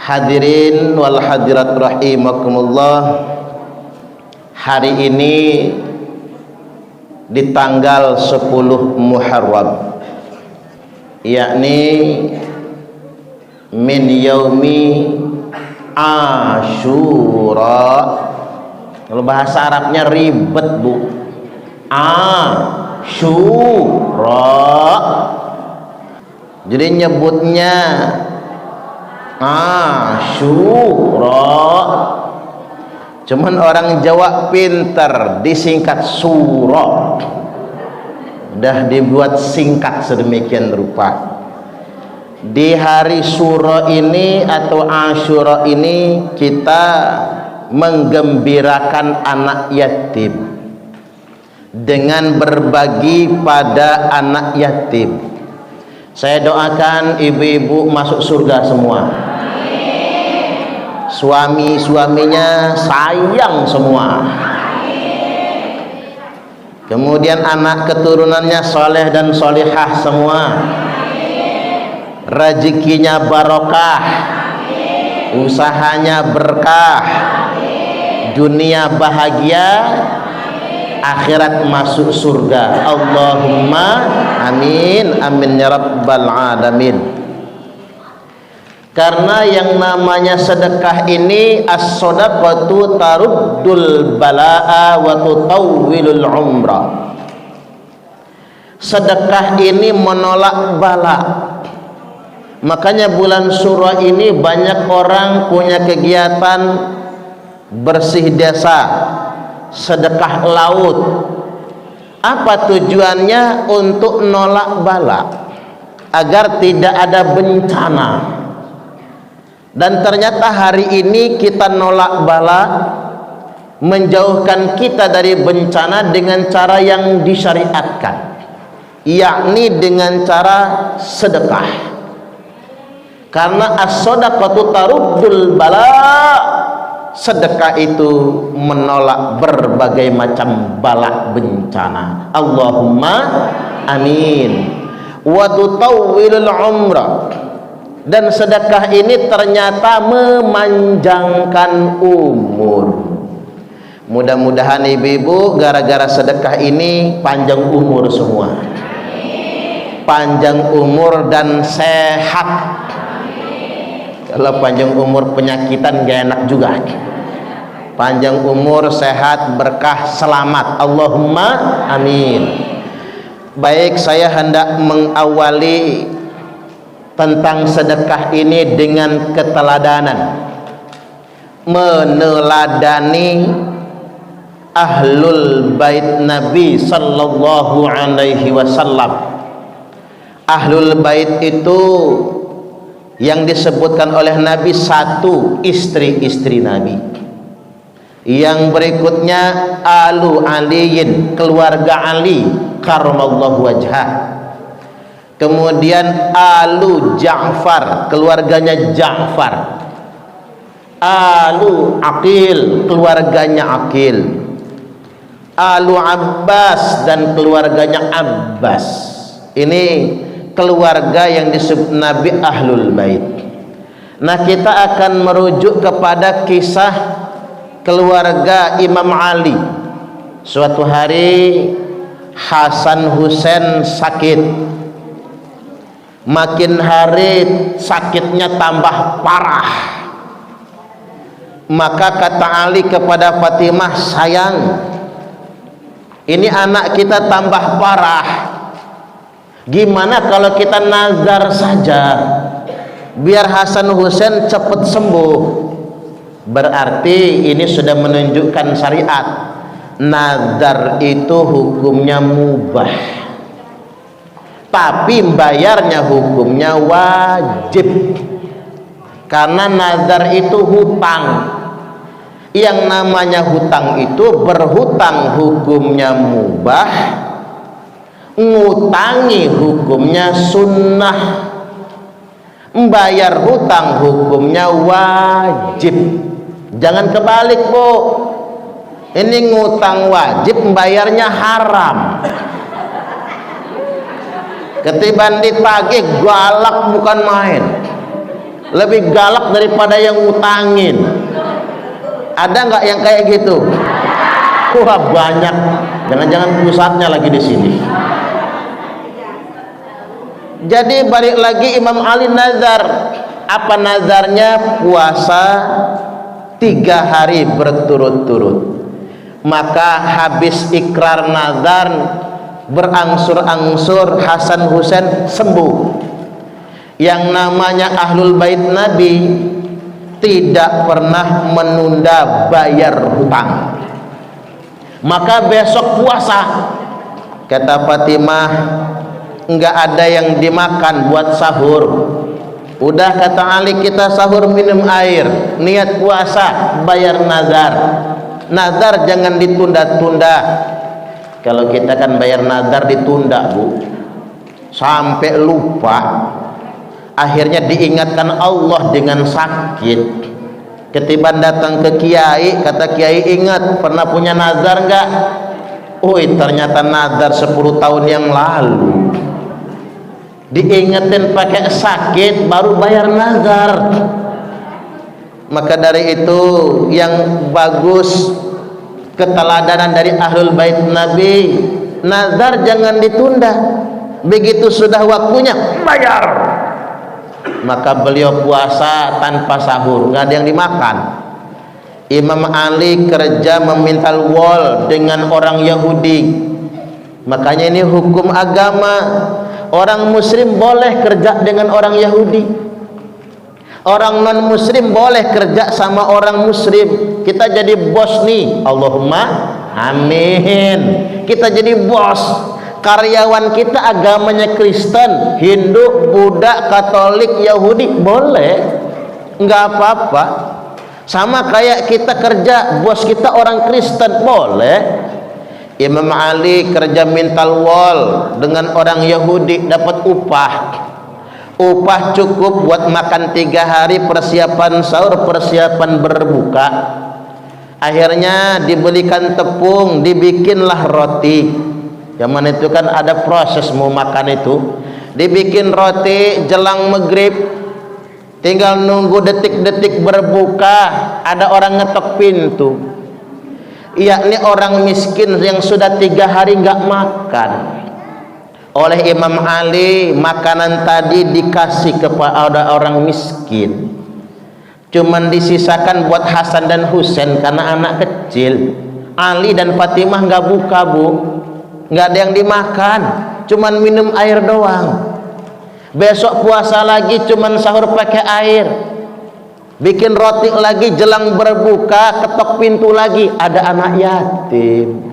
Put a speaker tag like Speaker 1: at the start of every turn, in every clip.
Speaker 1: Hadirin wal hadirat rahimakumullah. Hari ini di tanggal 10 Muharram, yakni min yaumi Asyura. Kalau bahasa Arabnya ribet, Bu. Asyura. Jadi nyebutnya Asyura. Cuman orang Jawa pinter disingkat suro. Udah dibuat singkat sedemikian rupa. Di hari Suro ini atau Asyura ini kita menggembirakan anak yatim dengan berbagi pada anak yatim. Saya doakan ibu-ibu masuk surga semua. Suami-suaminya sayang semua. Kemudian anak keturunannya soleh dan solihah semua. Rezekinya barokah. Usahanya berkah. Dunia bahagia, akhirat masuk surga. Allahumma amin, amin ya rabbal alamin. Karena yang namanya sedekah ini as-shadaqatu taruddul balaa wa tutawwilul umrah. Sedekah ini menolak bala. Makanya bulan Syura ini banyak orang punya kegiatan bersih desa, sedekah laut. Apa tujuannya? Untuk nolak bala, agar tidak ada bencana. Dan ternyata hari ini kita nolak bala, menjauhkan kita dari bencana dengan cara yang disyariatkan, yakni dengan cara sedekah. Karena as-shadaqatu taruddul bala, sedekah itu menolak berbagai macam bala bencana. Allahumma amin. Wa tutawwilul umrah. Dan sedekah ini ternyata memanjangkan umur. Mudah-mudahan ibu-ibu gara-gara sedekah ini panjang umur semua. Panjang umur dan sehat. Kalau panjang umur penyakitan gak enak juga. Panjang umur, sehat, berkah, selamat. Allahumma amin. Baik, saya hendak mengawali tentang sedekah ini dengan keteladanan, meneladani ahlul bait Nabi sallallahu alaihi wasallam. Ahlul bait itu yang disebutkan oleh Nabi satu, istri-istri Nabi. Yang berikutnya alu aliyin, keluarga Ali karamallahu wajhah. Kemudian alu Ja'far, keluarganya Ja'far. Alu Aqil, keluarganya Aqil. Alu Abbas dan keluarganya Abbas. Ini keluarga yang disebut Nabi ahlul bait. Nah, kita akan merujuk kepada kisah keluarga Imam Ali. Suatu hari Hasan Husain sakit. Makin hari sakitnya tambah parah. Maka kata Ali kepada Fatimah, sayang, ini anak kita tambah parah. Gimana kalau kita nazar saja, biar Hasan Husain cepat sembuh. Berarti ini sudah menunjukkan syariat. Nazar itu hukumnya mubah, tapi bayarnya hukumnya wajib. Karena nazar itu hutang. Yang namanya hutang itu berhutang hukumnya mubah, ngutangi hukumnya sunnah, membayar hutang hukumnya wajib. Jangan kebalik, Bu. Ini ngutang wajib, membayarnya haram. Ketiban ditagih galak bukan main. lebih galak daripada yang ngutangin. Ada nggak yang kayak gitu? Wah banyak. Jangan-jangan pusatnya lagi di sini. Jadi balik lagi Imam Ali nazar. Apa nazarnya? Puasa 3 hari berturut-turut. Maka habis ikrar nazar, berangsur-angsur Hasan Husain sembuh. Yang namanya Ahlul Bait Nabi tidak pernah menunda bayar hutang. Maka besok puasa, kata Fatimah, enggak ada yang dimakan buat sahur. Udah kata Ali, kita sahur minum air, niat puasa, bayar nazar. Nazar jangan ditunda-tunda. Kalau kita kan bayar nazar ditunda, Bu, sampai lupa. Akhirnya diingatkan Allah dengan sakit. Ketiban datang ke kiai, kata kiai, ingat pernah punya nazar enggak? Ternyata nazar 10 tahun yang lalu. Diingetin pakai sakit baru bayar nazar. Maka dari itu yang bagus, keteladanan dari Ahlul Bait Nabi, nazar jangan ditunda. Begitu sudah waktunya bayar. Maka beliau puasa tanpa sahur, nggak ada yang dimakan. Imam Ali kerja memintal wall dengan orang Yahudi. Makanya ini hukum agama. Orang muslim boleh kerja dengan orang Yahudi, orang non muslim boleh kerja sama orang muslim. Kita jadi bos nih, Allahumma amin. Kita jadi bos. Karyawan kita agamanya Kristen, Hindu, Buddha, Katolik, Yahudi boleh, nggak apa-apa. Sama kayak kita kerja, bos kita orang Kristen boleh. Imam Ali kerja mintal wall dengan orang Yahudi, dapat upah. Upah cukup buat makan 3 hari, persiapan sahur, persiapan berbuka. Akhirnya dibelikan tepung, dibikinlah roti. Zaman itu kan ada proses mau makan itu. Dibikin roti jelang maghrib, tinggal nunggu detik-detik berbuka. Ada orang ngetok pintu, yakni orang miskin yang sudah 3 hari nggak makan. Oleh Imam Ali, makanan tadi dikasih kepada orang miskin, cuman disisakan buat Hasan dan Husain karena anak kecil. Ali dan Fatimah nggak buka, Bu, nggak ada yang dimakan, cuman minum air doang. Besok puasa lagi, cuman sahur pakai air. Bikin roti lagi jelang berbuka, ketok pintu lagi, ada anak yatim.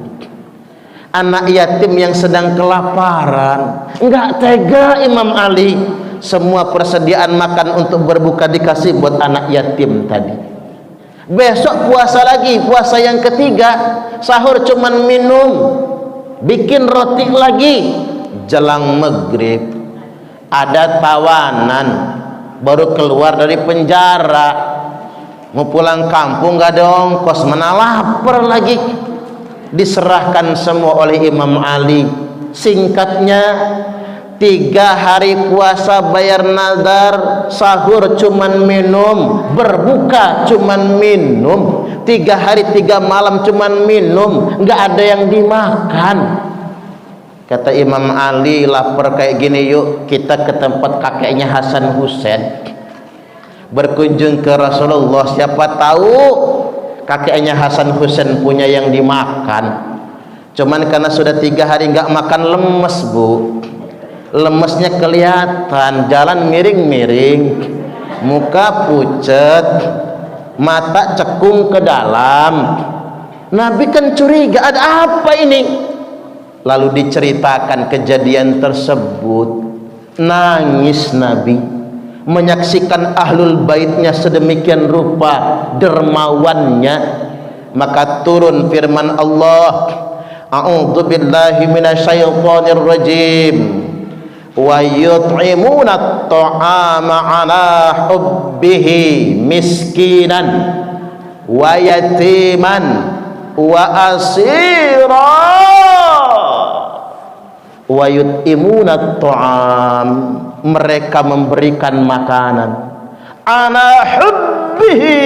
Speaker 1: Anak yatim yang sedang kelaparan. Enggak tega Imam Ali, semua persediaan makan untuk berbuka dikasih buat anak yatim tadi. Besok puasa lagi, puasa yang ketiga, sahur cuman minum, bikin roti lagi. Jelang maghrib ada tawanan baru keluar dari penjara, mau pulang kampung gak ada ongkos, mana lapar lagi. Diserahkan semua oleh Imam Ali. Singkatnya 3 hari puasa bayar nazar, sahur cuman minum, berbuka cuman minum, 3 hari 3 malam cuman minum, nggak ada yang dimakan. Kata Imam Ali, lapar kayak gini, yuk kita ke tempat kakeknya Hasan Husain, berkunjung ke Rasulullah. Siapa tahu kakeknya Hasan Husain punya yang dimakan. Cuman karena sudah 3 hari nggak makan, lemes, Bu. Lemesnya kelihatan, jalan miring-miring, muka pucet, mata cekung ke dalam. Nabi kan curiga, ada apa ini? Lalu diceritakan kejadian tersebut. Nangis Nabi menyaksikan ahlul baitnya sedemikian rupa dermawannya. Maka turun firman Allah, a'udzu billahi minasyaitonir rajim, wa yut'imuna at-ta'ama 'ala hubbihi miskinan wa yatiman wa asira wa yut'imuna at-ta'am, mereka memberikan makanan ala hubbihi,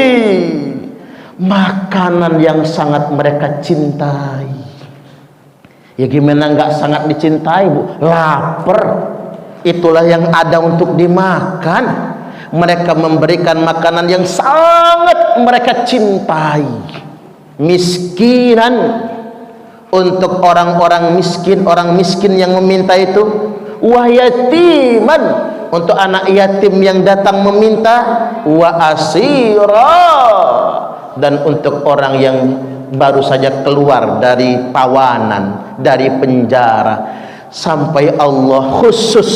Speaker 1: makanan yang sangat mereka cintai. Ya gimana nggak sangat dicintai, Bu? Lapar, itulah yang ada untuk dimakan. Mereka memberikan makanan yang sangat mereka cintai. Miskinan, untuk orang-orang miskin, orang miskin yang meminta itu. Wa yatiman, untuk anak yatim yang datang meminta. Wa asira, dan untuk orang yang baru saja keluar dari tawanan, dari penjara. Sampai Allah khusus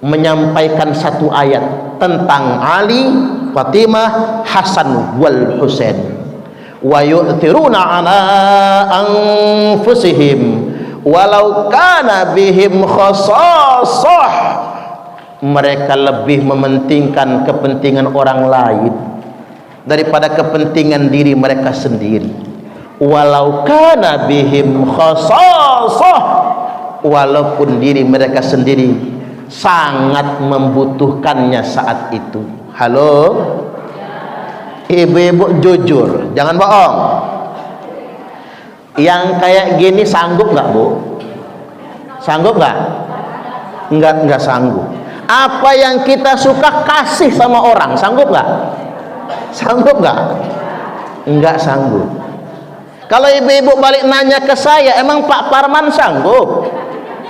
Speaker 1: menyampaikan satu ayat tentang Ali, Fatimah, Hasan wal Husain. Wa yu'thiruna ala anfusihim walau kana bihim khasasah, mereka lebih mementingkan kepentingan orang lain daripada kepentingan diri mereka sendiri. Walau kana bihim khasasah, walaupun diri mereka sendiri sangat membutuhkannya saat itu. Halo ibu-ibu, jujur, jangan bohong. Yang kayak gini sanggup nggak, Bu? Sanggup nggak? Nggak sanggup. Apa yang kita suka kasih sama orang, sanggup nggak? Sanggup nggak? Nggak sanggup. Kalau ibu-ibu balik nanya ke saya, emang Pak Parman sanggup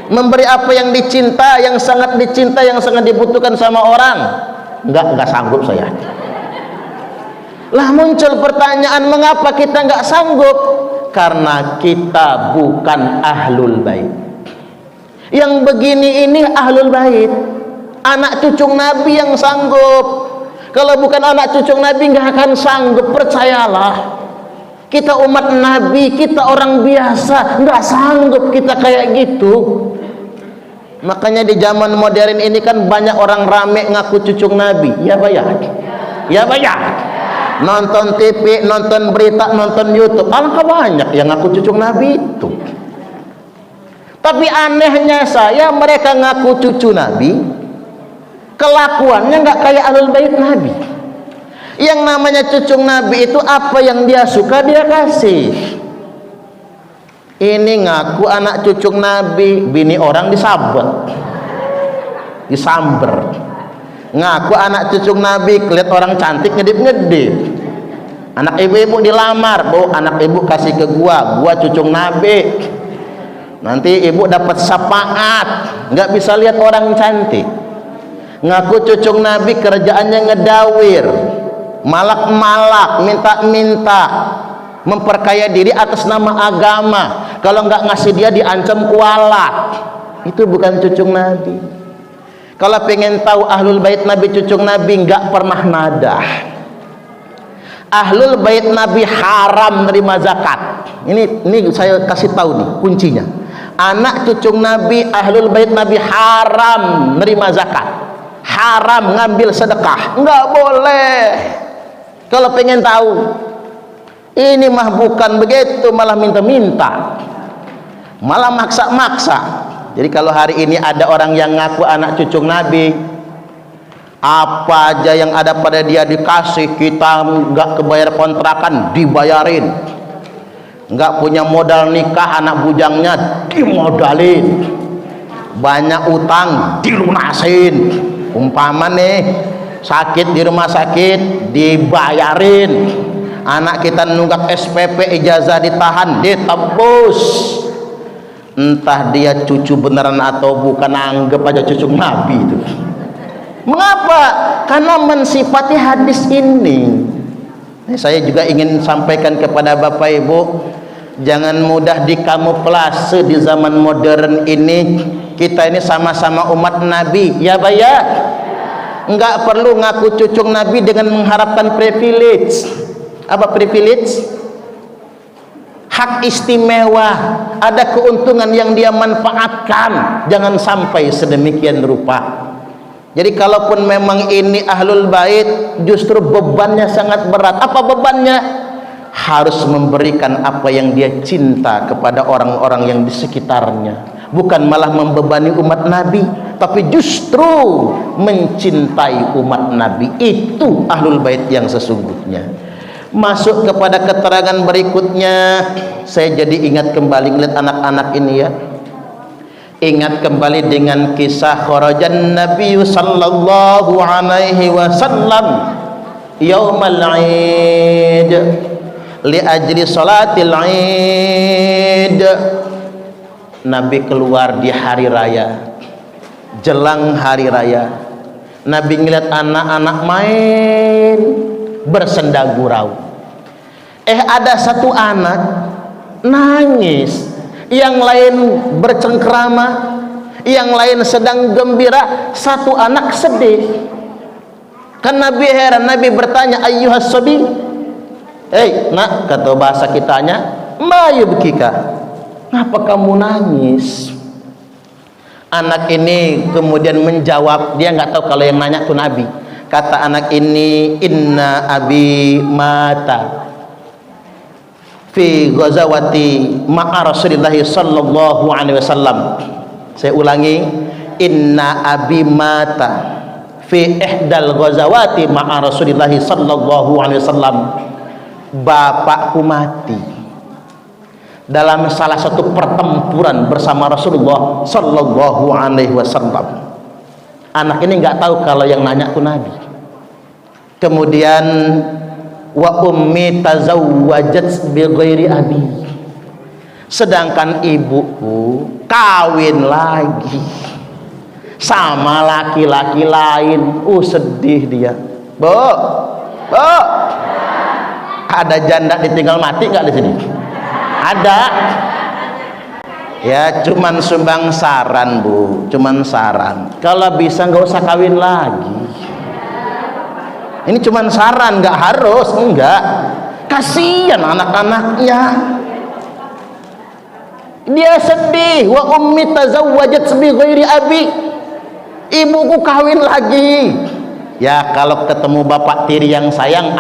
Speaker 1: memberi apa yang dicinta, yang sangat dicinta, yang sangat dibutuhkan sama orang? Nggak sanggup saya. Lah muncul pertanyaan, mengapa kita nggak sanggup? Karena kita bukan ahlul bait. Yang begini ini ahlul bait, anak cucu Nabi yang sanggup. Kalau bukan anak cucu Nabi nggak akan sanggup, percayalah. Kita umat Nabi, kita orang biasa, nggak sanggup kita kayak gitu. Makanya di zaman modern ini kan banyak orang rame ngaku cucu Nabi. Ya bayar, ya bayar. Nonton TV, nonton berita, nonton YouTube, alangkah banyak yang ngaku cucu Nabi itu. Tapi anehnya saya, mereka ngaku cucu Nabi, kelakuannya nggak kayak ahlul bait Nabi. Yang namanya cucu Nabi itu apa yang dia suka dia kasih. Ini ngaku anak cucu Nabi, bini orang disabet, disamber. Ngaku anak cucu Nabi, kelihat orang cantik ngedip-ngedip. Anak ibu-ibu dilamar, Bu, anak ibu kasih ke gua cucu Nabi. Nanti ibu dapat syafaat, nggak bisa lihat orang cantik. Ngaku cucu Nabi, kerjaannya ngedawir, malak-malak, minta-minta, memperkaya diri atas nama agama. Kalau nggak ngasih dia diancam kualat. Itu bukan cucu Nabi. Kalau pengen tahu ahlul bait Nabi, cucu Nabi, nggak pernah nadah. Ahlul bait Nabi haram nerima zakat. Ini saya kasih tahu nih kuncinya. Anak cucu Nabi, ahlul bait Nabi haram nerima zakat, haram ngambil sedekah, nggak boleh. Kalau pengen tahu, ini mah bukan begitu, malah minta-minta, malah maksa-maksa. Jadi kalau hari ini ada orang yang ngaku anak cucu Nabi, apa aja yang ada pada dia dikasih, kita nggak kebayar kontrakan dibayarin, nggak punya modal nikah anak bujangnya dimodalin, banyak utang dilunasin, umpama nih sakit di rumah sakit dibayarin, anak kita nunggak SPP ijazah ditahan ditebus. Entah dia cucu beneran atau bukan, anggap aja cucu Nabi itu. Mengapa? Karena mensifati hadis ini. Saya juga ingin sampaikan kepada Bapak Ibu, jangan mudah dikamuflase di zaman modern ini. Kita ini sama-sama umat Nabi, ya Pak ya. Enggak perlu ngaku cucu Nabi dengan mengharapkan privilege. Apa privilege? Hak istimewa, ada keuntungan yang dia manfaatkan. Jangan sampai sedemikian rupa. Jadi kalaupun memang ini ahlul bait, justru bebannya sangat berat. Apa bebannya? Harus memberikan apa yang dia cinta kepada orang-orang yang di sekitarnya. bukan malah membebani umat Nabi, tapi justru mencintai umat Nabi. Itu ahlul bait yang sesungguhnya. Masuk kepada keterangan berikutnya, saya jadi ingat kembali ngeliat anak-anak ini ya. Ingat kembali dengan kisah kharajan Nabi sallallahu alaihi wasallam yaumal Eid li ajli salatil Eid. Nabi keluar di hari raya, jelang hari raya. Nabi ngeliat anak-anak main bersenda gurau. Ada satu anak nangis, yang lain bercengkrama, yang lain sedang gembira, satu anak sedih. Kan Nabi heran, Nabi bertanya, ayyuhas sabi, nak, kata bahasa kitanya, ma yubkika, ngapa kamu nangis? Anak ini kemudian menjawab, dia nggak tahu kalau yang nanya tuh Nabi. Kata anak ini, inna abi mata fi ghazawati ma'a Rasulillah sallallahu alaihi wasallam. Saya ulangi, inna abi mata fi ihdal ghazawati ma'a Rasulillah sallallahu alaihi wasallam. Bapakku mati dalam salah satu pertempuran bersama Rasulullah sallallahu alaihi wasallam. Anak ini nggak tahu kalau yang nanya itu Nabi. Kemudian wa ummi tazawwajat bi ghairi abi, sedangkan ibuku kawin lagi sama laki-laki lain. Sedih dia. Bu, ada janda ditinggal mati nggak di sini? Ada. Ya, cuman sumbang saran Bu, cuman saran, kalau bisa nggak usah kawin lagi. Ini cuman saran, nggak harus, enggak. Kasihan anak-anaknya. Dia sedih. Wa ummi tazawwajat bi ghairi abi, ibuku kawin lagi. Ya, kalau ketemu bapak tiri yang sayang,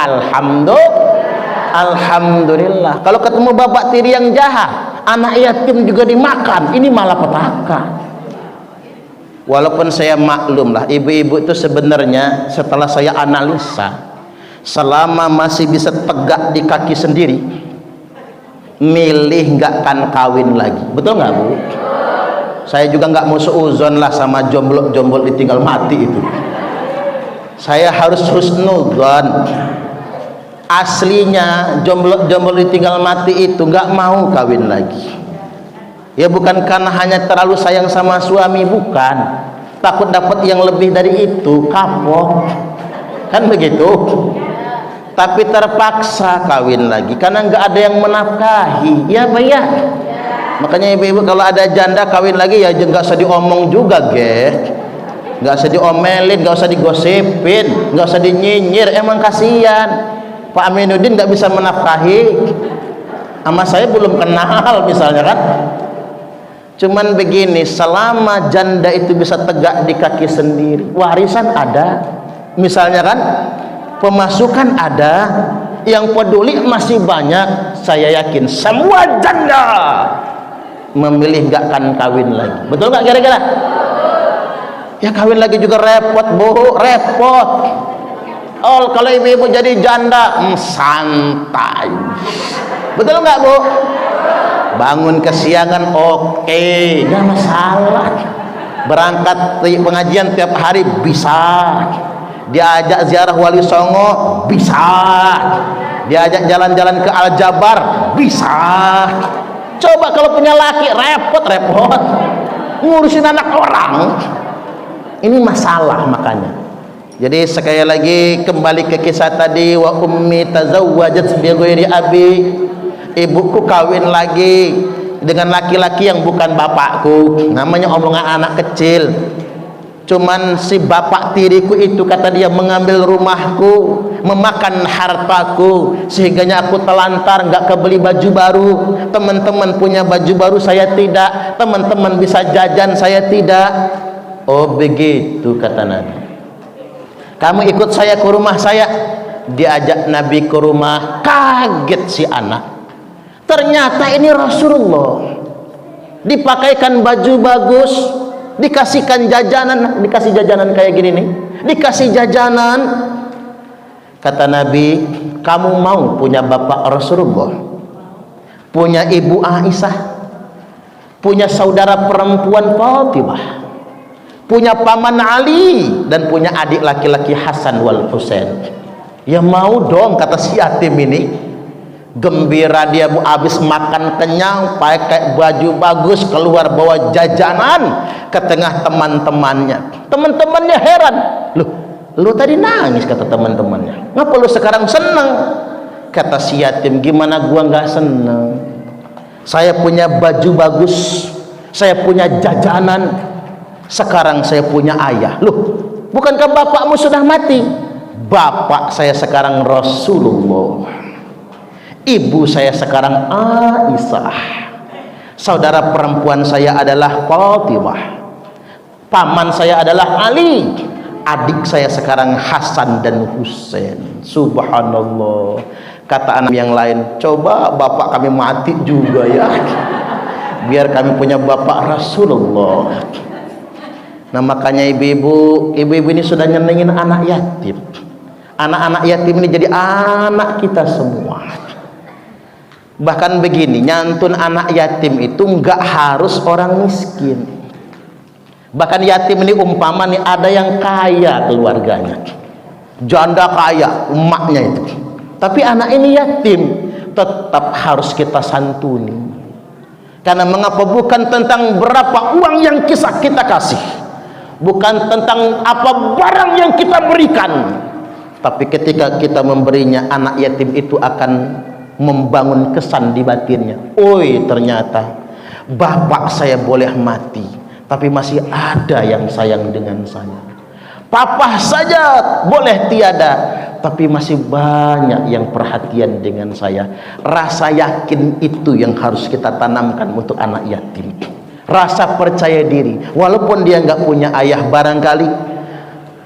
Speaker 1: alhamdulillah. Kalau ketemu bapak tiri yang jahat, anak yatim juga dimakan, ini malah petaka. Walaupun saya maklum lah, ibu-ibu itu sebenarnya setelah saya analisa, selama masih bisa tegak di kaki sendiri, milih nggak akan kawin lagi. Betul nggak Bu? Saya juga nggak mau seuzon lah sama jomblo ditinggal mati itu. Saya harus husnudzon. Aslinya jomblo ditinggal mati itu nggak mau kawin lagi. Ya bukan karena hanya terlalu sayang sama suami, bukan, takut dapat yang lebih dari itu, kapok, kan begitu. Tapi terpaksa kawin lagi karena nggak ada yang menafkahi. Ya Pak ya. Makanya ibu-ibu kalau ada janda kawin lagi ya nggak usah diomong juga, nggak usah diomelin, nggak usah digosipin, nggak usah dinyinyir. Emang kasihan Pak Aminuddin nggak bisa menafkahi, sama saya belum kenal misalnya kan. Cuman begini, selama janda itu bisa tegak di kaki sendiri, warisan ada, misalnya kan, pemasukan ada, yang peduli masih banyak. Saya yakin semua janda memilih gak akan kawin lagi. Betul nggak kira-kira? Ya kawin lagi juga repot Bu, repot. Kalau ibu-ibu jadi janda, santai. Betul nggak Bu? Bangun kesiangan oke, nggak masalah. Berangkat pengajian tiap hari bisa. Diajak ziarah Wali Songo bisa. Diajak jalan-jalan ke Aljabar bisa. Coba kalau punya laki repot ngurusin anak orang. Ini masalah makanya. Jadi sekali lagi kembali ke kisah tadi, wa ummi tazawwajat bi ghairi abi, ibuku kawin lagi dengan laki-laki yang bukan bapakku. Namanya omongan anak kecil. Cuman si bapak tiriku itu, kata dia, mengambil rumahku, memakan hartaku, sehingganya aku telantar, nggak kebeli baju baru. Teman-teman punya baju baru, saya tidak. Teman-teman bisa jajan, saya tidak. Oh begitu, kata Nabi. Kamu ikut saya ke rumah saya. Diajak Nabi ke rumah, kaget si anak. Ternyata ini Rasulullah. dipakaikan baju bagus, dikasihkan jajanan, dikasih jajanan kayak gini nih, dikasih jajanan. Kata Nabi, kamu mau punya bapak Rasulullah, punya ibu Aisyah, punya saudara perempuan Fatimah, punya paman Ali, dan punya adik laki-laki Hasan wal Husain? Ya mau dong, kata si yatim ini. Gembira dia, habis makan kenyang, pakai baju bagus, keluar bawa jajanan ke tengah teman-temannya. Teman-temannya heran, lu tadi nangis, kata teman-temannya, ngapa lu sekarang senang? Kata si yatim, gimana gua nggak senang? Saya punya baju bagus, saya punya jajanan, sekarang saya punya ayah. Loh, bukankah bapakmu sudah mati? Bapak saya sekarang Rasulullah, ibu saya sekarang Aisyah, saudara perempuan saya adalah Fatimah, paman saya adalah Ali, adik saya sekarang Hasan dan Husain. Subhanallah. Kata anak yang lain, coba bapak kami mati juga ya, biar kami punya bapak Rasulullah. Nah makanya ibu-ibu ini sudah nyenengin anak yatim. Anak-anak yatim ini jadi anak kita semua. Bahkan begini, nyantun anak yatim itu nggak harus orang miskin. Bahkan yatim ini umpama nih, ada yang kaya keluarganya, janda kaya emaknya itu, tapi anak ini yatim, tetap harus kita santuni. Karena mengapa? Bukan tentang berapa uang yang kita kasih, bukan tentang apa barang yang kita berikan, tapi ketika kita memberinya, anak yatim itu akan membangun kesan di batinnya. Oi, ternyata bapak saya boleh mati, tapi masih ada yang sayang dengan saya. Papa saja boleh tiada, tapi masih banyak yang perhatian dengan saya. Rasa yakin itu yang harus kita tanamkan untuk anak yatim. Rasa percaya diri, walaupun dia nggak punya ayah barangkali,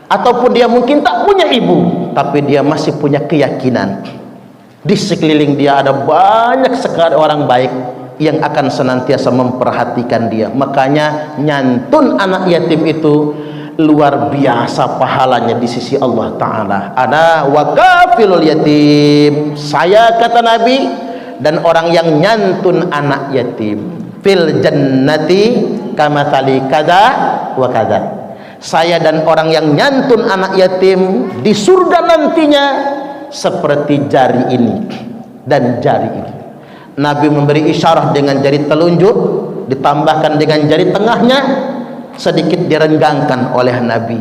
Speaker 1: ataupun dia mungkin tak punya ibu, tapi dia masih punya keyakinan di sekeliling dia ada banyak sekali orang baik yang akan senantiasa memperhatikan dia. Makanya nyantun anak yatim itu luar biasa pahalanya di sisi Allah Ta'ala. Ada wakafilul yatim, saya kata Nabi, dan orang yang nyantun anak yatim, fil jannati kamathali kada wa kada. Saya dan orang yang nyantun anak yatim di surga nantinya seperti jari ini dan jari ini. Nabi memberi isyarat dengan jari telunjuk, ditambahkan dengan jari tengahnya, sedikit direnggangkan oleh Nabi.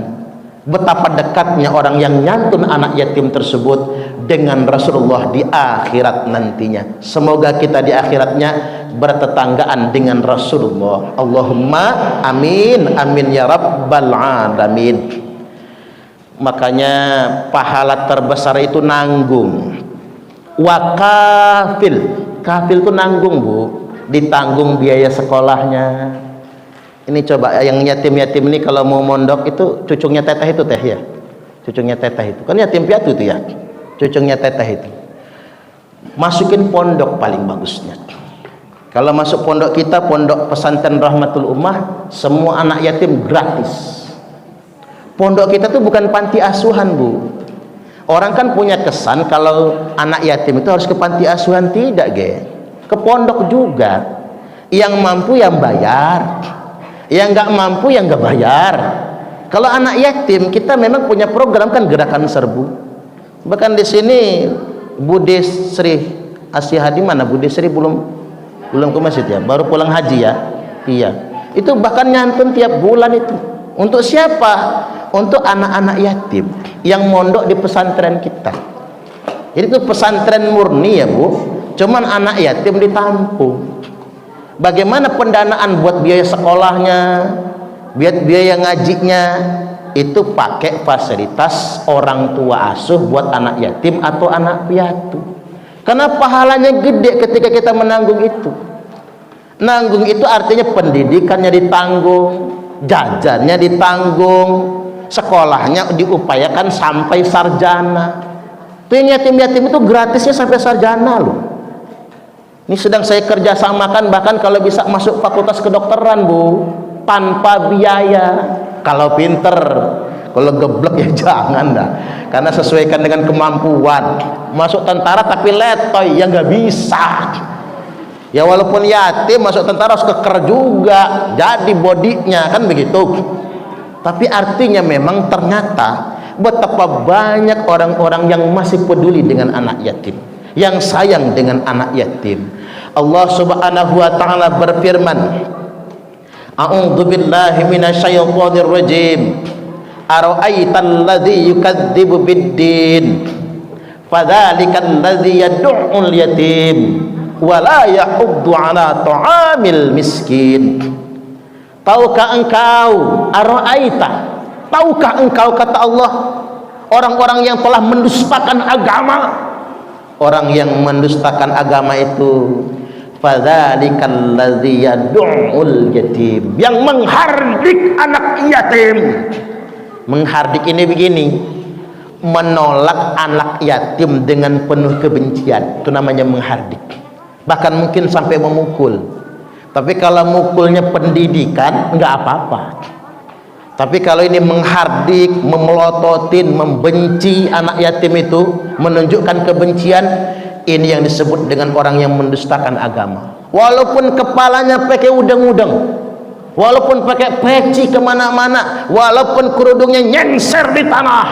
Speaker 1: Betapa dekatnya orang yang nyantun anak yatim tersebut dengan Rasulullah di akhirat nantinya. Semoga kita di akhiratnya bertetanggaan dengan Rasulullah. Allahumma amin, amin ya rabbal alamin. Makanya pahala terbesar itu nanggung. Wakafil, kafil itu nanggung, Bu, ditanggung biaya sekolahnya. Ini coba yang yatim-yatim ini kalau mau mondok itu cucunya teteh itu teh ya, cucunya teteh itu kan yatim piatu itu ya, cucunya teteh itu masukin pondok paling bagusnya. Kalau masuk pondok kita, pondok pesantren Rahmatul Ummah, semua anak yatim gratis. Pondok kita tuh bukan panti asuhan, Bu. Orang kan punya kesan kalau anak yatim itu harus ke panti asuhan. Tidak, ge. Ke pondok juga. Yang mampu yang bayar, yang nggak mampu yang nggak bayar. Kalau anak yatim, kita memang punya program kan, gerakan serbu. Bahkan di sini Bude Sri Asyihadi, mana Bude Sri belum ke masjid ya, baru pulang haji ya. Iya. Itu bahkan nyantun tiap bulan itu. Untuk siapa? Untuk anak-anak yatim yang mondok di pesantren kita. Jadi itu pesantren murni ya, Bu. Cuman anak yatim ditampung. Bagaimana pendanaan buat biaya sekolahnya, biaya ngajinya, itu pakai fasilitas orang tua asuh buat anak yatim atau anak piatu. Karena pahalanya gede ketika kita menanggung itu. Nanggung itu artinya pendidikannya ditanggung, jajannya ditanggung, sekolahnya diupayakan sampai sarjana. Tuh yang yatim-yatim itu gratisnya sampai sarjana loh. Ini sedang saya kerjasamakan, bahkan kalau bisa masuk fakultas kedokteran, Bu, tanpa biaya. Kalau pinter, kalau geblek ya jangan dah, karena sesuaikan dengan kemampuan. Masuk tentara tapi letoy ya nggak bisa. Ya walaupun yatim masuk tentara harus keker juga, jadi bodinya kan begitu. Tapi artinya memang ternyata betapa banyak orang-orang yang masih peduli dengan anak yatim, yang sayang dengan anak yatim. Allah Subhanahu wa taala berfirman, A'udzu billahi minasyaitonir rajim. Ara'aital ladzi yukadzibu bid-din? Fadzalikal ladzi yad'ul yatim wa la yahuddu 'ala ta'amil miskin. Tahukah engkau, ara'aita, tahukah engkau, kata Allah, orang-orang yang telah mendustakan agama? Orang yang mendustakan agama itu, fadzalikal ladzi yad'ul yatim, yang menghardik anak yatim. Menghardik ini begini, menolak anak yatim dengan penuh kebencian, itu namanya menghardik. Bahkan mungkin sampai memukul. Tapi kalau mukulnya pendidikan enggak apa-apa. Tapi kalau ini menghardik, memelototin, membenci anak yatim itu, menunjukkan kebencian, ini yang disebut dengan orang yang mendustakan agama. Walaupun kepalanya pakai udeng-udeng, walaupun pakai peci kemana-mana, walaupun kerudungnya nyenser di tanah,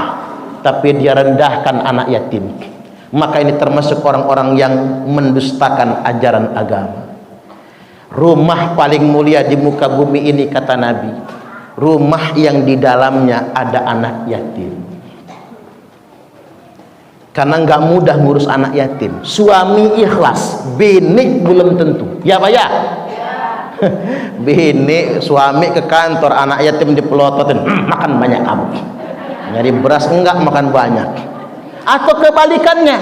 Speaker 1: tapi dia rendahkan anak yatim, maka ini termasuk orang-orang yang mendustakan ajaran agama. Rumah paling mulia di muka bumi ini, kata Nabi, rumah yang di dalamnya ada anak yatim. Karena nggak mudah ngurus anak yatim. Suami ikhlas, bini belum tentu. Ya Pak ya? Bini, suami ke kantor, anak yatim dipelototin, makan banyak kamu. Nyari beras enggak, makan banyak. Atau kebalikannya,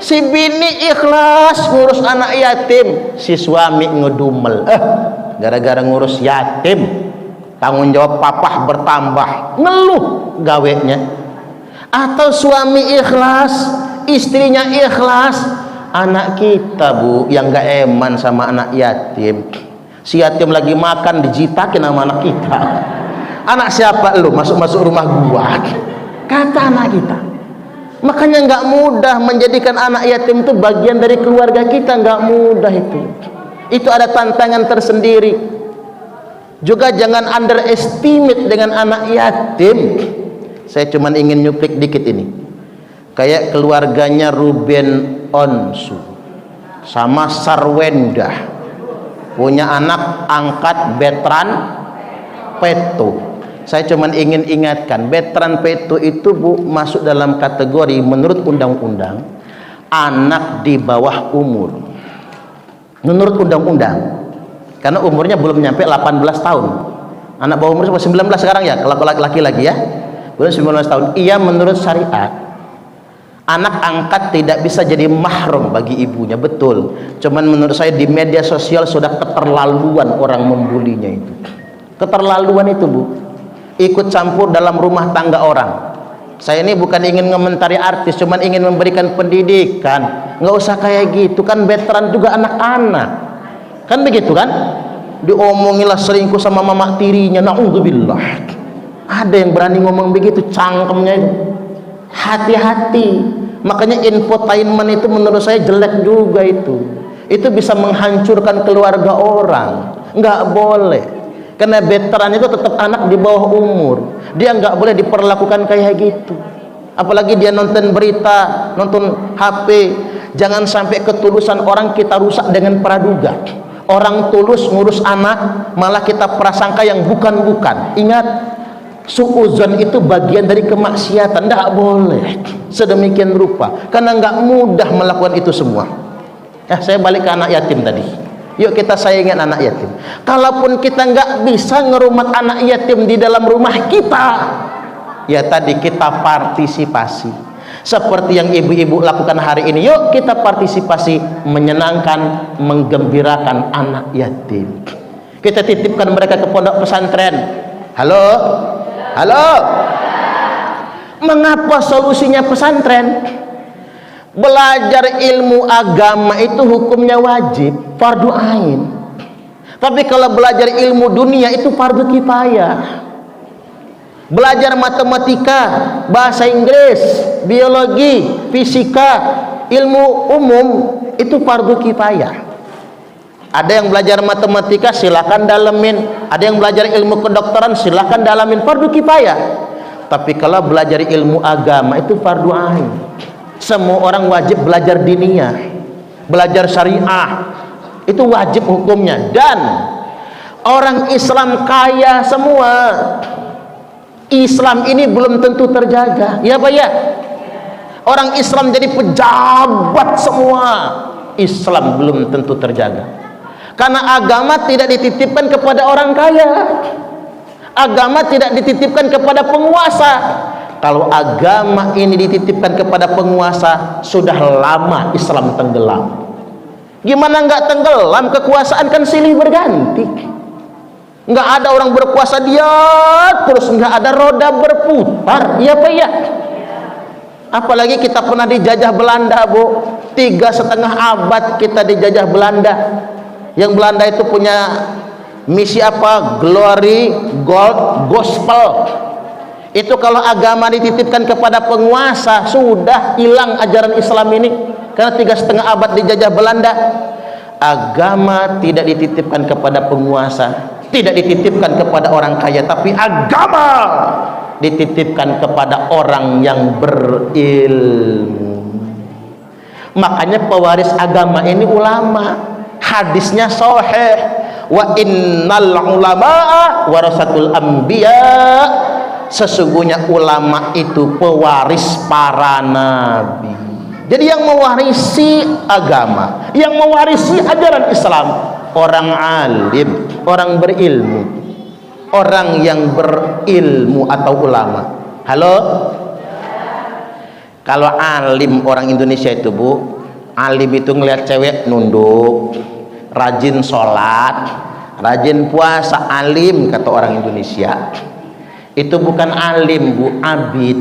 Speaker 1: si bini ikhlas ngurus anak yatim, si suami ngedumel. Gara-gara ngurus yatim, tanggung jawab papah bertambah, ngeluh gawenya. Atau suami ikhlas, istrinya ikhlas, anak kita, Bu, yang gak eman sama anak yatim. Si yatim lagi makan dijitakin sama anak kita. Anak siapa lu? Masuk-masuk rumah gua, kata anak kita. Makanya nggak mudah menjadikan anak yatim itu bagian dari keluarga kita, nggak mudah itu. Itu ada tantangan tersendiri. Juga jangan underestimate dengan anak yatim. Saya cuma ingin nyuplik dikit ini. Kayak keluarganya Ruben Onsu sama Sarwenda, punya anak angkat Betran Peto. Saya cuma ingin ingatkan, Betran Peto itu, Bu, masuk dalam kategori menurut undang-undang anak di bawah umur. Menurut undang-undang, karena umurnya belum nyampe 18 tahun. Anak bawah umur 19 sekarang ya, kalau laki-laki ya, belum 19 tahun. Iya, menurut syariat anak angkat tidak bisa jadi mahram bagi ibunya, betul. Cuman menurut saya di media sosial sudah keterlaluan orang membulinya itu. Keterlaluan itu, Bu. Ikut campur dalam rumah tangga orang. Saya ini bukan ingin ngomentari artis, cuman ingin memberikan pendidikan. Nggak usah kayak gitu, kan veteran juga anak-anak. Kan begitu kan? Diomongilah selingkuh sama mama tirinya, naudzubillah. Ada yang berani ngomong begitu, cangkemnya itu. Hati-hati. Makanya infotainment itu menurut saya jelek juga itu. Itu bisa menghancurkan keluarga orang. Nggak boleh. Karena veteran itu tetap anak di bawah umur. Dia nggak boleh diperlakukan kayak gitu. Apalagi dia nonton berita, nonton HP. Jangan sampai ketulusan orang kita rusak dengan praduga. Orang tulus ngurus anak, malah kita prasangka yang bukan-bukan. Ingat, suuzon itu bagian dari kemaksiatan. Tidak boleh sedemikian rupa, karena nggak mudah melakukan itu semua. Saya balik ke anak yatim tadi. Yuk kita sayangin anak yatim. Kalaupun kita nggak bisa ngerumat anak yatim di dalam rumah kita, ya tadi kita partisipasi seperti yang ibu-ibu lakukan hari ini. Yuk kita partisipasi, menyenangkan, menggembirakan anak yatim. Kita titipkan mereka ke pondok pesantren. Halo, halo. Mengapa solusinya pesantren? Belajar ilmu agama itu hukumnya wajib, fardu ain. Tapi kalau belajar ilmu dunia itu fardu kifayah. Belajar matematika, bahasa Inggris, biologi, fisika, ilmu umum itu fardu kifayah. Ada yang belajar matematika silakan dalemin, ada yang belajar ilmu kedokteran silakan dalamin, fardu kifayah. Tapi kalau belajar ilmu agama itu fardu ain. Semua orang wajib belajar diniyah, belajar syariah, itu wajib hukumnya. Dan orang Islam kaya semua. Islam ini belum tentu terjaga, ya Pak ya. Orang Islam jadi pejabat semua, Islam belum tentu terjaga. Karena agama tidak dititipkan kepada orang kaya, agama tidak dititipkan kepada penguasa. Kalau agama ini dititipkan kepada penguasa, sudah lama Islam tenggelam. Gimana nggak tenggelam? Kekuasaan kan silih berganti. Nggak ada orang berkuasa dia terus, nggak ada roda berputar, ya Pak ya. Apalagi kita pernah dijajah Belanda, Bu. 3,5 abad kita dijajah Belanda. Yang Belanda itu punya misi apa? Glory, gold, gospel. Itu kalau agama dititipkan kepada penguasa, sudah hilang ajaran Islam ini. Karena 3,5 abad dijajah Belanda. Agama tidak dititipkan kepada penguasa, tidak dititipkan kepada orang kaya, tapi agama dititipkan kepada orang yang berilmu. Makanya pewaris agama ini ulama. Hadisnya sahih, wa innal ulama'a warasatul anbiya. Sesungguhnya ulama itu pewaris para nabi. Jadi yang mewarisi agama, yang mewarisi ajaran Islam, orang alim, orang berilmu, orang yang berilmu atau ulama. Halo? Kalau alim orang Indonesia itu, Bu, alim itu ngelihat cewek nunduk, rajin sholat, rajin puasa, alim kata orang Indonesia. Itu bukan alim, Bu, abid,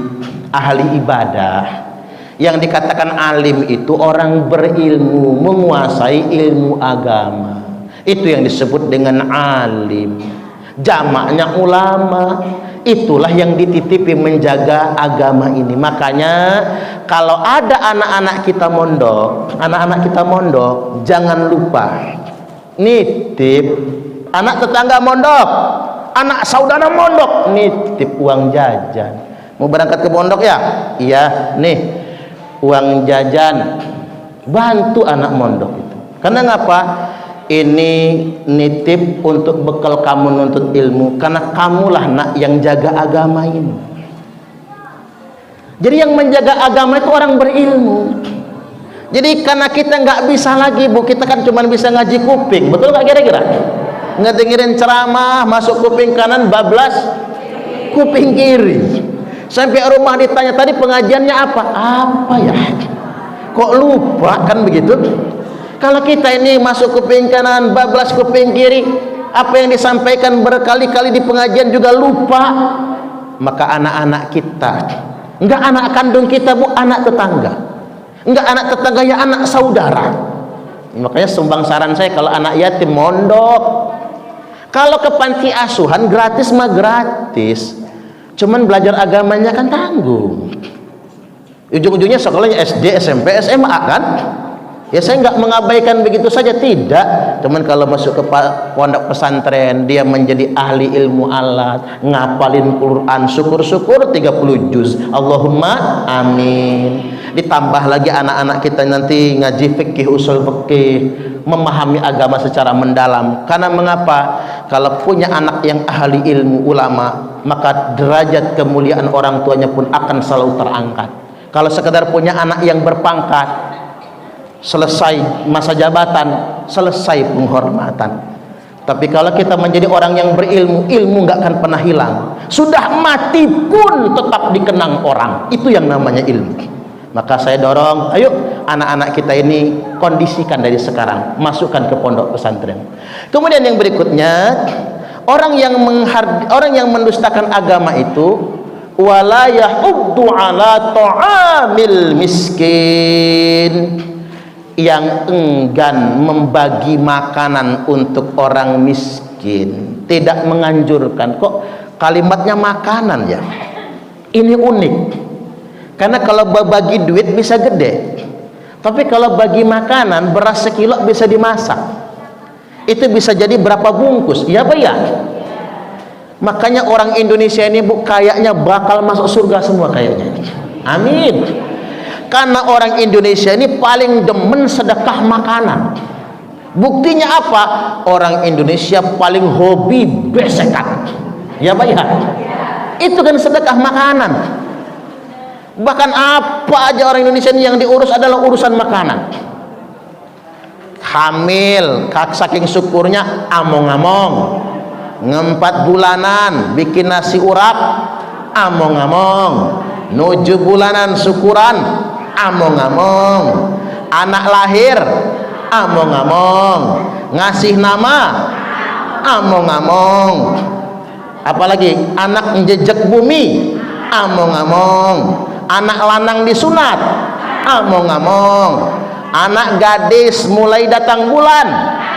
Speaker 1: ahli ibadah. Yang dikatakan alim itu orang berilmu, menguasai ilmu agama. Itu yang disebut dengan alim. Jamaknya ulama. Itulah yang dititipi menjaga agama ini. Makanya kalau ada anak-anak kita mondok, jangan lupa nitip anak tetangga mondok, anak saudara mondok, nitip uang jajan. Mau berangkat ke pondok ya? Iya, nih uang jajan, bantu anak mondok itu. Karena ngapa? Ini nitip untuk bekal kamu nuntut ilmu, karena kamulah nak yang jaga agama ini. Jadi yang menjaga agama itu orang berilmu. Jadi karena kita nggak bisa lagi, Bu, kita kan cuma bisa ngaji kuping, betul nggak kira-kira? Ngedengerin ceramah masuk kuping kanan, bablas kuping kiri. Sampai rumah ditanya tadi pengajiannya apa? Apa ya? Kok lupa kan begitu? Kalau kita ini masuk kuping kanan, bablas kuping kiri, apa yang disampaikan berkali-kali di pengajian juga lupa. Maka anak-anak kita, enggak anak kandung kita, Bu, anak tetangga. Enggak anak tetangga, ya anak saudara. Makanya sumbang saran saya, kalau anak yatim mondok. Kalau ke panti asuhan gratis mah gratis. Cuman belajar agamanya kan tanggung. Ujung-ujungnya sekolahnya SD, SMP, SMA kan? Ya saya nggak mengabaikan begitu saja, tidak. Cuman kalau masuk ke pondok pesantren, dia menjadi ahli ilmu alat, ngapalin Quran, syukur-syukur 30 juz. Allahumma amin. Ditambah lagi anak-anak kita nanti ngaji fikih, usul fikih, memahami agama secara mendalam. Karena mengapa? Kalau punya anak yang ahli ilmu ulama, maka derajat kemuliaan orang tuanya pun akan selalu terangkat. Kalau sekedar punya anak yang berpangkat, selesai masa jabatan, selesai penghormatan. Tapi kalau kita menjadi orang yang berilmu, ilmu nggak akan pernah hilang. Sudah mati pun tetap dikenang orang. Itu yang namanya ilmu. Maka saya dorong, ayo anak-anak kita ini kondisikan dari sekarang, masukkan ke pondok pesantren. Kemudian yang berikutnya, orang yang mendustakan agama itu wala yahuddu ala ta'amil miskin, yang enggan membagi makanan untuk orang miskin, tidak menganjurkan. Kok kalimatnya makanan ya? Ini unik, karena kalau bagi duit bisa gede, tapi kalau bagi makanan, beras sekilo bisa dimasak, itu bisa jadi berapa bungkus, ya Pak ya? Makanya orang Indonesia ini Bu, kayaknya bakal masuk surga semua kayaknya. Amin. Karena orang Indonesia ini paling demen sedekah makanan. Buktinya apa? Orang Indonesia paling hobi besekan, ya Pak ya? Itu kan sedekah makanan. Bahkan apa aja orang Indonesia ini yang diurus adalah urusan makanan. Hamil, saking syukurnya among-among. 4 bulanan bikin nasi urap, among-among. 7 bulanan syukuran, among-among. Anak lahir, among-among. Ngasih nama, among-among. Apalagi anak menjejak bumi, among-among. Anak lanang disunat, among-among. Anak gadis mulai datang bulan,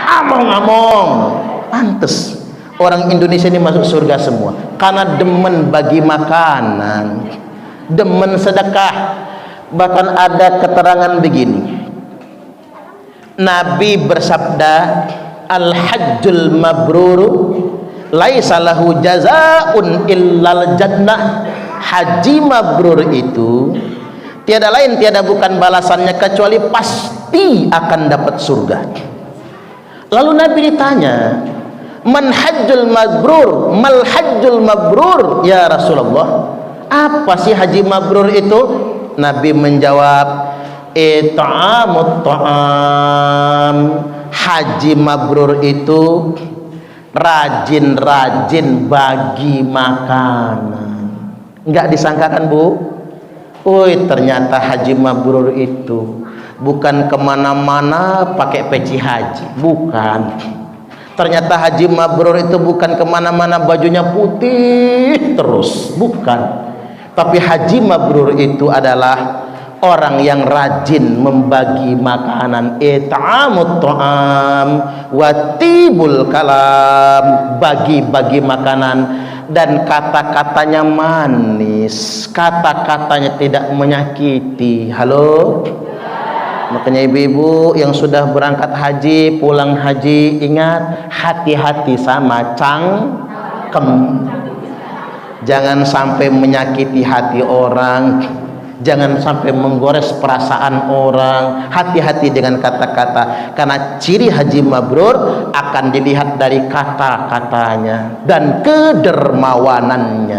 Speaker 1: among-among. Pantes orang Indonesia ini masuk surga semua karena demen bagi makanan, demen sedekah. Bahkan ada keterangan begini, Nabi bersabda, al-hajjul mabrur laisa lahu jazaa'un illal jannah. Haji mabrur itu tiada lain tiada bukan balasannya kecuali pasti akan dapat surga. Lalu Nabi ditanya, man hajjul mabrur, mal hajjul mabrur ya Rasulullah, apa sih haji mabrur itu? Nabi menjawab, it'amut ta'am. Haji mabrur itu rajin-rajin bagi makanan. Enggak disangkakan Bu, ternyata haji mabrur itu bukan kemana-mana pakai peci haji, bukan. Ternyata haji mabrur itu bukan kemana-mana bajunya putih terus, bukan. Tapi haji mabrur itu adalah orang yang rajin membagi makanan, it'amut ta'am wa tibul kalam, bagi-bagi makanan dan kata-katanya manis, kata-katanya tidak menyakiti. Halo? Makanya ibu-ibu yang sudah berangkat haji, pulang haji, ingat hati-hati sama cangkem. Jangan sampai menyakiti hati orang, jangan sampai menggores perasaan orang. Hati-hati dengan kata-kata, karena ciri haji mabrur akan dilihat dari kata-katanya dan kedermawanannya.